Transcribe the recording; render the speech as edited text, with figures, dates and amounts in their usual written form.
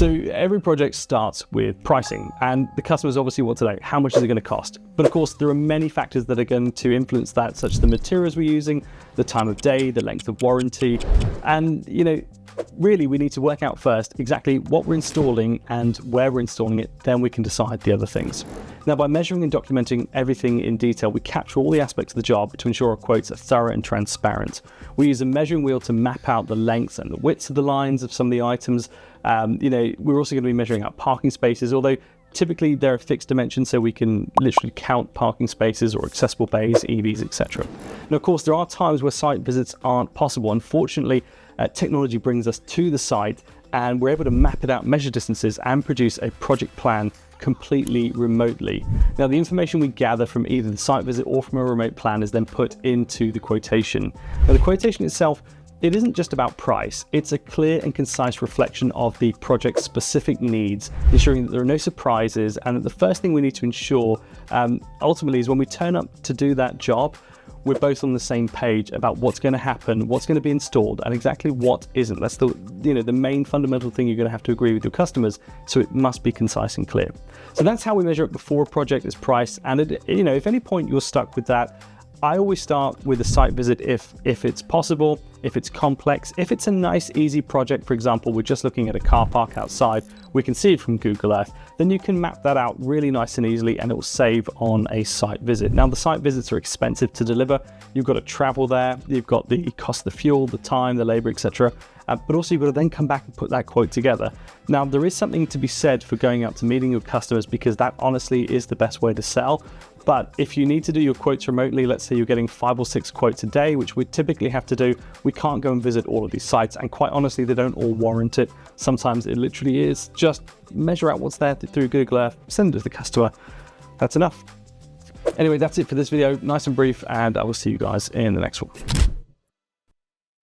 So every project starts with pricing, and the customers obviously want to know how much is it going to cost. But of course, there are many factors that are going to influence that, such as the materials we're using, the time of day, the length of warranty, and really we need to work out first exactly what we're installing and where we're installing it, then we can decide the other things. Now, by measuring and documenting everything in detail, we capture all the aspects of the job to ensure our quotes are thorough and transparent. We use a measuring wheel to map out the lengths and the widths of the lines of some of the items. We're also going to be measuring out parking spaces, although typically they're a fixed dimension, so we can literally count parking spaces or accessible bays, EVs, etc. And of course, there are times where site visits aren't possible. Unfortunately, technology brings us to the site and we're able to map it out, measure distances, and produce a project plan completely remotely. Now, the information we gather from either the site visit or from a remote plan is then put into the quotation. Now, the quotation itself, it isn't just about price, it's a clear and concise reflection of the project's specific needs, ensuring that there are no surprises, and that the first thing we need to ensure ultimately is when we turn up to do that job, we're both on the same page about what's going to happen, what's going to be installed, and exactly what isn't. That's the main fundamental thing you're going to have to agree with your customers, so it must be concise and clear. So that's how we measure it before a project is priced, and if any point you're stuck with that, I always start with a site visit if it's possible, if it's complex. If it's a nice, easy project, for example, we're just looking at a car park outside, we can see it from Google Earth, then you can map that out really nice and easily, and it will save on a site visit. Now, the site visits are expensive to deliver. You've got to travel there, you've got the cost of the fuel, the time, the labor, etc. But also you've got to then come back and put that quote together. Now, there is something to be said for going out to meeting your customers, because that honestly is the best way to sell. But if you need to do your quotes remotely, let's say you're getting 5 or 6 quotes a day, which we typically have to do, we can't go and visit all of these sites. And quite honestly, they don't all warrant it. Sometimes it literally is just measure out what's there through Google Earth, send it to the customer. That's enough. Anyway, that's it for this video. Nice and brief, and I will see you guys in the next one.